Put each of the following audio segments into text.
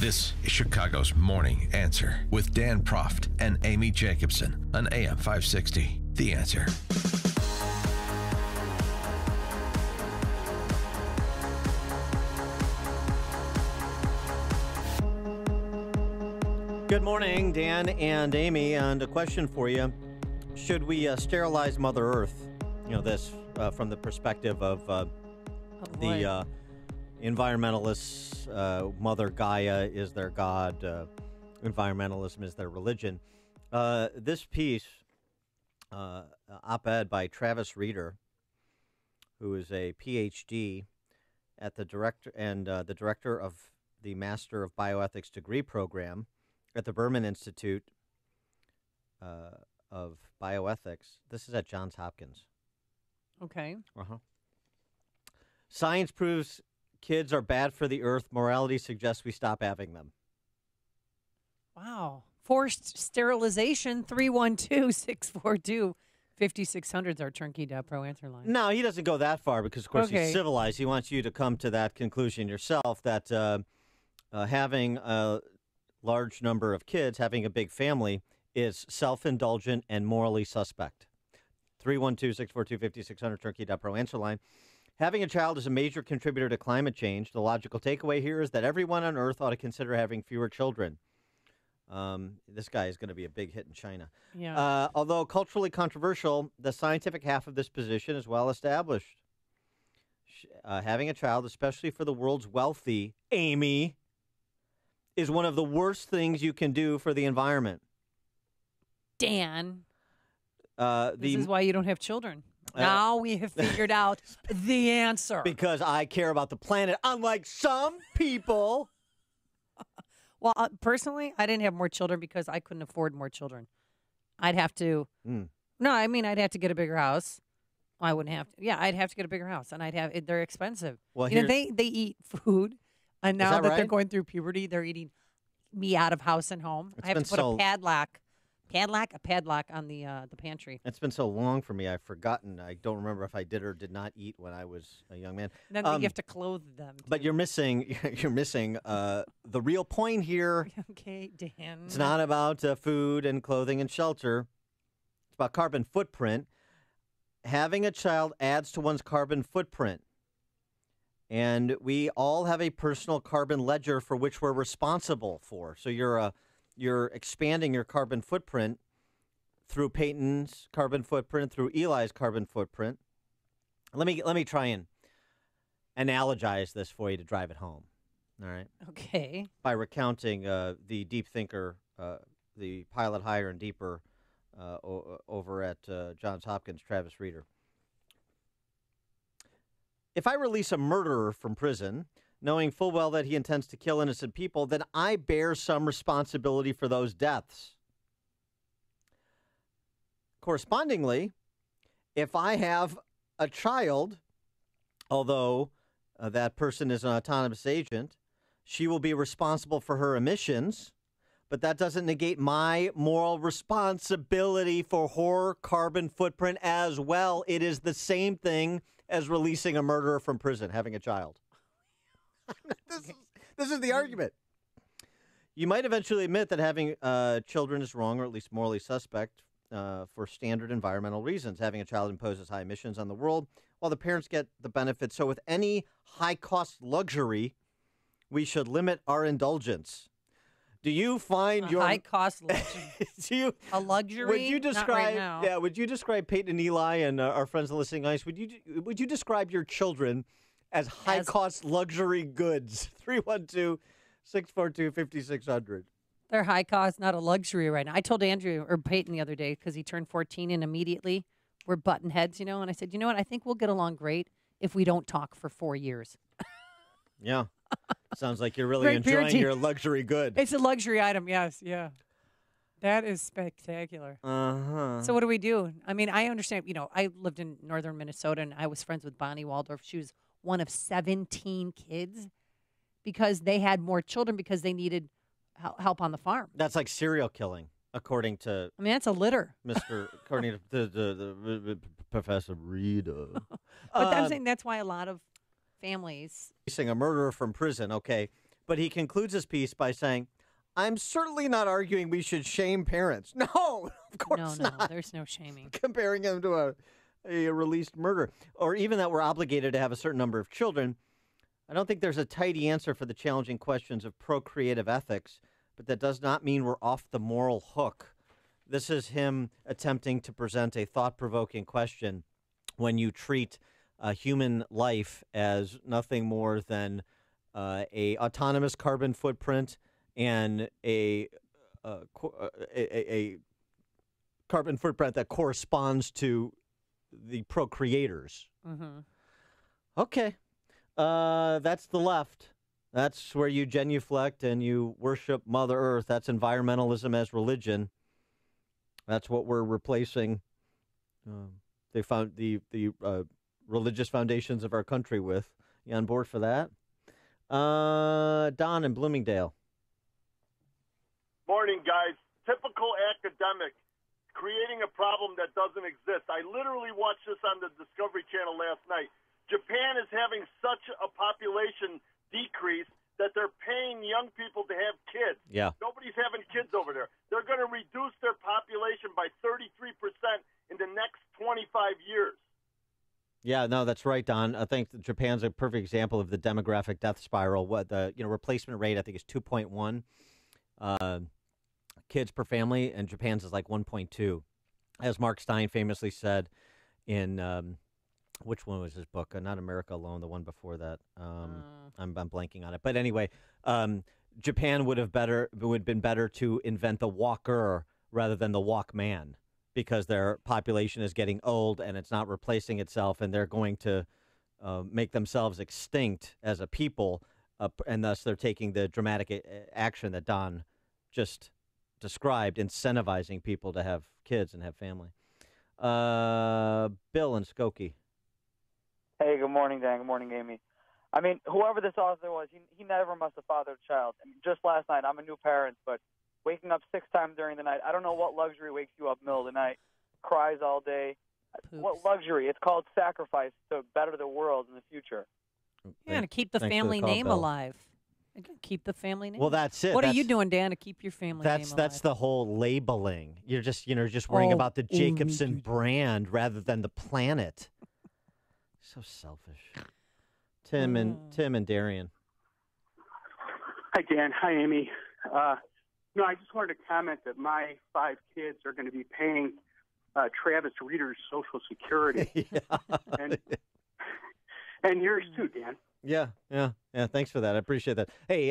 This is Chicago's Morning Answer with Dan Proft and Amy Jacobson on AM 560. The Answer. Good morning, Dan and Amy, and a question for you. Should we sterilize Mother Earth? You know, this from the perspective of the environmentalists. Mother Gaia is their god. Environmentalism is their religion. This piece, op-ed by Travis Reeder, who is a PhD at the director of the Master of Bioethics degree program at the Berman Institute of Bioethics. This is at Johns Hopkins. Okay. Science proves kids are bad for the earth. Morality suggests we stop having them. Wow. Forced sterilization, 312-642-5600 is our turnkey.pro answer line. No, he doesn't go that far because, of course, he's civilized. He wants you to come to that conclusion yourself that having a large number of kids, having a big family, is self-indulgent and morally suspect. 312-642-5600, turnkey.pro answer line. Having a child is a major contributor to climate change. The logical takeaway here is that everyone on Earth ought to consider having fewer children. This guy is going to be a big hit in China. Yeah. Although culturally controversial, the scientific half of this position is well established. Having a child, especially for the world's wealthy, Amy, is one of the worst things you can do for the environment. Dan, this is why you don't have children. Now we have figured out the answer. Because I care about the planet, unlike some people. Well, personally, I didn't have more children because I couldn't afford more children. I'd have to. No, I mean, I'd have to get a bigger house. I wouldn't have to. Yeah, I'd have to get a bigger house, and they're expensive. Well, they eat food, and now that right? they're going through puberty, they're eating me out of house and home. I have to put a padlock on the pantry. It's been so long for me, I've forgotten. I don't remember if I did or did not eat when I was a young man. Then you have to clothe them, too. But you're missing the real point here. Okay, Dan. It's not about food and clothing and shelter. It's about carbon footprint. Having a child adds to one's carbon footprint. And we all have a personal carbon ledger for which we're responsible for. So you're expanding your carbon footprint through Peyton's carbon footprint, through Eli's carbon footprint. Let me try and analogize this for you to drive it home. All right. Okay. By recounting the deep thinker, the pilot higher and deeper over at Johns Hopkins, Travis Reeder. If I release a murderer from prison, knowing full well that he intends to kill innocent people, then I bear some responsibility for those deaths. Correspondingly, if I have a child, although that person is an autonomous agent, she will be responsible for her emissions, but that doesn't negate my moral responsibility for her carbon footprint as well. It is the same thing as releasing a murderer from prison, having a child. This is the argument. You might eventually admit that having children is wrong, or at least morally suspect, for standard environmental reasons. Having a child imposes high emissions on the world, while the parents get the benefit. So with any high-cost luxury, we should limit our indulgence. Do you find your high-cost luxury? A luxury? Would you describe? Not right now. Yeah. Would you describe Peyton and Eli and our friends in listening audience? Would you describe your children as high-cost luxury goods? 312-642-5600. They're high-cost, not a luxury right now. I told Andrew or Peyton the other day because he turned 14 and immediately we're button heads, and I said, you know what? I think we'll get along great if we don't talk for 4 years. Yeah. Sounds like you're really enjoying your luxury good. It's a luxury item, yes, yeah. That is spectacular. Uh-huh. So what do we do? I mean, I understand, I lived in northern Minnesota, and I was friends with Bonnie Waldorf. She was one of 17 kids because they had more children because they needed help on the farm. That's like serial killing, according to... I mean, that's a litter. According to the Professor Reeder. But I'm saying that's why a lot of families... Releasing a murderer from prison, okay. But he concludes his piece by saying, I'm certainly not arguing we should shame parents. No, of course No, not. there's no shaming. Comparing him to a released murderer, or even that we're obligated to have a certain number of children. I don't think there's a tidy answer for the challenging questions of procreative ethics, but that does not mean we're off the moral hook. This is him attempting to present a thought-provoking question when you treat human life as nothing more than a autonomous carbon footprint and a carbon footprint that corresponds to the procreators. Mm-hmm. Okay. That's the left. That's where you genuflect and you worship Mother Earth. That's environmentalism as religion. That's what we're replacing they found the religious foundations of our country with. You on board for that? Don in Bloomingdale. Morning, guys. Typical academic creating a problem that doesn't exist. I literally watched this on the Discovery Channel last night. Japan is having such a population decrease that they're paying young people to have kids. Yeah. Nobody's having kids over there. They're going to reduce their population by 33% in the next 25 years. Yeah, no, that's right, Don. I think Japan's a perfect example of the demographic death spiral. What the replacement rate, I think, is 2.1 kids per family, and Japan's is like 1.2. As Mark Stein famously said in which one was his book? Not America Alone, the one before that. I'm blanking on it. But anyway, Japan would have been better to invent the walker rather than the walkman, because their population is getting old and it's not replacing itself, and they're going to make themselves extinct as a people, and thus they're taking the dramatic action that Don just described, incentivizing people to have kids and have family. Bill in Skokie. Hey, good morning, Dan. Good morning, Amy. I mean, whoever this author was, he never must have fathered a child. I mean, just last night, I'm a new parent, but waking up 6 times during the night, I don't know what luxury wakes you up middle of the night, cries all day. Poops. What luxury? It's called sacrifice to better the world in the future. Yeah, to keep the family name alive. Keep the family name. Well, that's it. What are you doing, Dan, to keep your family name alive? That's the whole labeling. You're just worrying about the Jacobson brand rather than the planet. So selfish. Tim and Darian. Hi, Dan. Hi, Amy. I just wanted to comment that my 5 kids are going to be paying Travis Reeder's Social Security. And yours too, Dan. Yeah. Thanks for that. I appreciate that. Hey,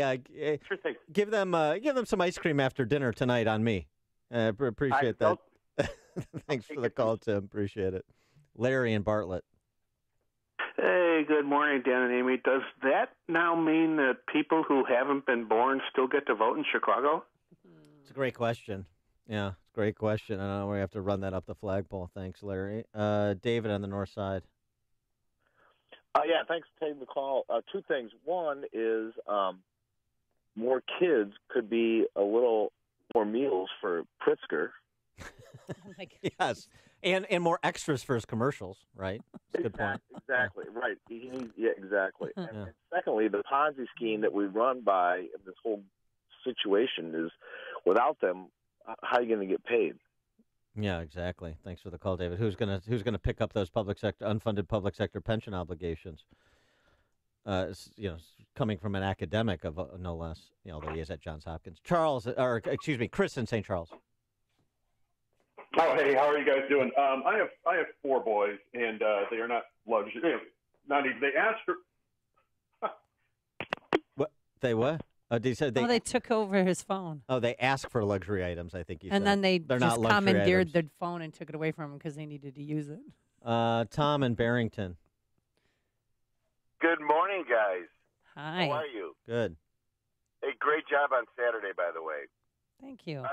sure thing. Give them some ice cream after dinner tonight on me. Appreciate that. Thanks for the call, Tim. Appreciate it. Larry and Bartlett. Hey, good morning, Dan and Amy. Does that now mean that people who haven't been born still get to vote in Chicago? It's a great question. Yeah, it's a great question. I don't know. We have to run that up the flagpole. Thanks, Larry. David on the north side. Yeah, thanks for taking the call. 2 things. One is more kids could be a little more meals for Pritzker. Yes, and more extras for his commercials, right? That's a good point. Exactly, right. Yeah, exactly. And secondly, the Ponzi scheme that we run by in this whole situation is, without them, how are you going to get paid? Yeah, exactly. Thanks for the call, David. Who's gonna pick up those unfunded public sector pension obligations? Coming from an academic of no less. Although he is at Johns Hopkins. Chris in St. Charles. Oh, hey, how are you guys doing? I have 4 boys, and they are not luxury. Not even. They asked for. What? They what? They took over his phone. Oh, they asked for luxury items, I think you said. And then they're just not commandeered the phone and took it away from him because they needed to use it. Tom in Barrington. Good morning, guys. Hi. How are you? Good. Hey, great job on Saturday, by the way. Thank you.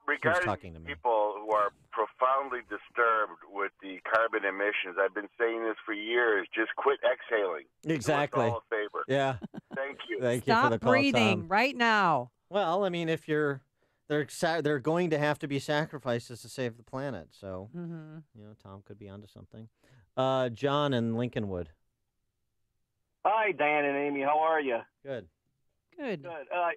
Regarding people who are profoundly disturbed with the carbon emissions, I've been saying this for years. Just quit exhaling. Exactly. Do us all a favor. Yeah. Thank you. Thank you for the call, breathing Tom. right now. Well, I mean, if they're going to have to be sacrifices to save the planet. So, Tom could be onto something. John in Lincolnwood. Hi, Dan and Amy. How are you? Good. Good. I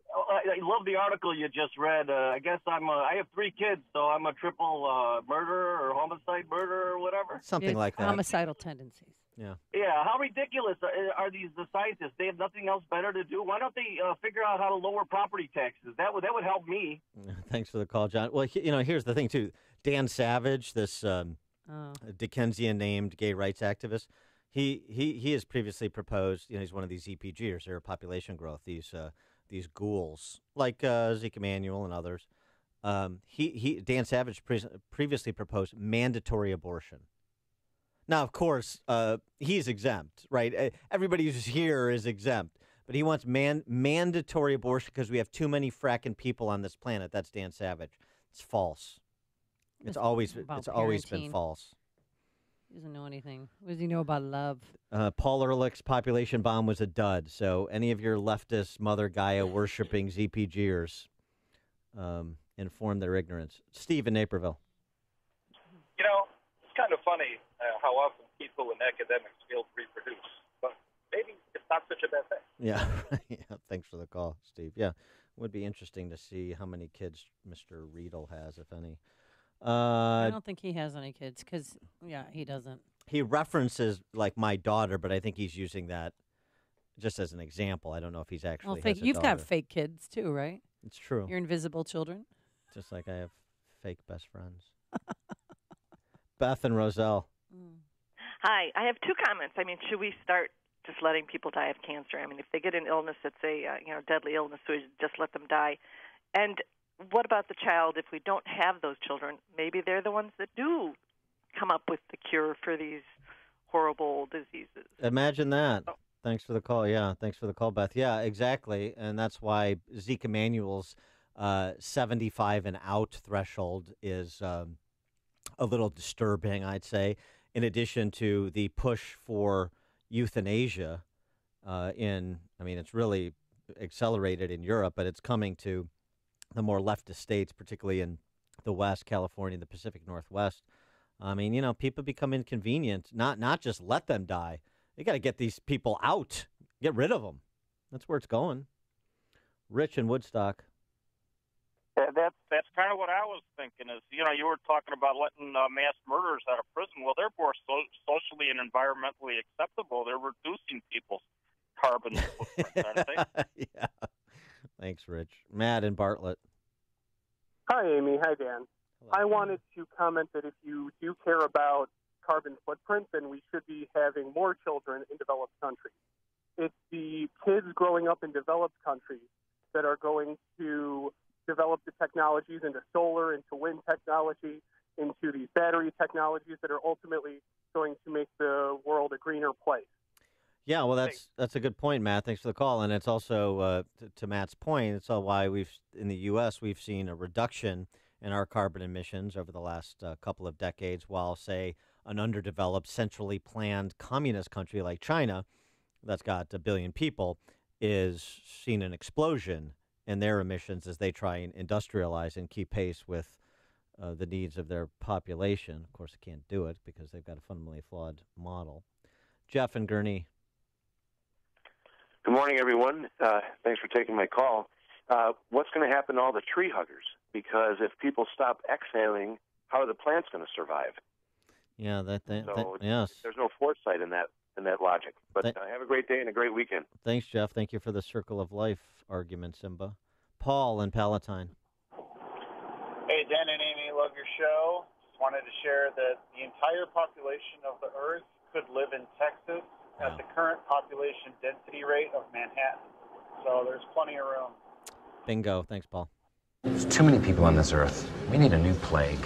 love the article you just read. I guess I have 3 kids, so I'm a triple murderer or homicide murderer or whatever. Something like that. Homicidal tendencies. Yeah. Yeah. How ridiculous are the scientists? They have nothing else better to do. Why don't they figure out how to lower property taxes? That would help me. Thanks for the call, John. Well, here's the thing too. Dan Savage, this Dickensian named gay rights activist. He has previously proposed. He's one of these EPGers. They're population growth. These ghouls like Zeke Emanuel and others. Dan Savage previously proposed mandatory abortion. Now, of course, he's exempt, right? Everybody who's here is exempt, but he wants mandatory abortion because we have too many fracking people on this planet. That's Dan Savage. It's false. It's always been false. He doesn't know anything. What does he know about love? Paul Ehrlich's population bomb was a dud. So any of your leftist Mother Gaia worshipping ZPGers inform their ignorance. Steve in Naperville. It's kind of funny how often people in academics fail to reproduce, but maybe it's not such a bad thing. Yeah. Yeah. Thanks for the call, Steve. Yeah, would be interesting to see how many kids Mr. Riedel has, if any. I don't think he has any kids because, he doesn't. He references like my daughter, but I think he's using that just as an example. I don't know if he's actually. Has a You've daughter. got fake kids too, right? It's true. Your invisible children. Just like I have fake best friends. Beth and Roselle. Hi, I have 2 comments. I mean, should we start just letting people die of cancer? I mean, if they get an illness that's a deadly illness, so we just let them die. And what about the child? If we don't have those children, maybe they're the ones that do come up with the cure for these horrible diseases. Imagine that. Thanks for the call. Yeah, thanks for the call, Beth. Yeah, exactly. And that's why Zeke Emanuel's 75 and out threshold is a little disturbing, I'd say, in addition to the push for euthanasia it's really accelerated in Europe, but it's coming to the more leftist states, particularly in the West, California, the Pacific Northwest. I mean, people become inconvenient, not just let them die. You got to get these people out, get rid of them. That's where it's going. Rich in Woodstock. That's kind of what I was thinking is, you were talking about letting mass murderers out of prison. Well, they're more socially and environmentally acceptable. They're reducing people's carbon footprint, aren't they? Yeah. Thanks, Rich. Matt in Bartlett. Hi, Amy. Hi, Dan. Hello. I wanted to comment that if you do care about carbon footprint, then we should be having more children in developed countries. It's the kids growing up in developed countries that are going to develop the technologies into solar, into wind technology, into these battery technologies that are ultimately going to make the world a greener place. Yeah, well, that's a good point, Matt. Thanks for the call. And it's also, to Matt's point, it's all why in the U.S., we've seen a reduction in our carbon emissions over the last couple of decades, while, say, an underdeveloped, centrally planned communist country like China that's got 1 billion people is seeing an explosion in their emissions as they try and industrialize and keep pace with the needs of their population. Of course, they can't do it because they've got a fundamentally flawed model. Jeff and Gurney. Good morning, everyone. Thanks for taking my call. What's going to happen to all the tree huggers? Because if people stop exhaling, how are the plants going to survive? Yeah, yes. There's no foresight in that logic. But have a great day and a great weekend. Thanks, Jeff. Thank you for the circle of life argument, Simba. Paul in Palatine. Hey, Dan and Amy, love your show. Just wanted to share that the entire population of the Earth could live in Texas at the current population density rate of Manhattan. So there's plenty of room. Bingo. Thanks, Paul. There's too many people on this earth. We need a new plague.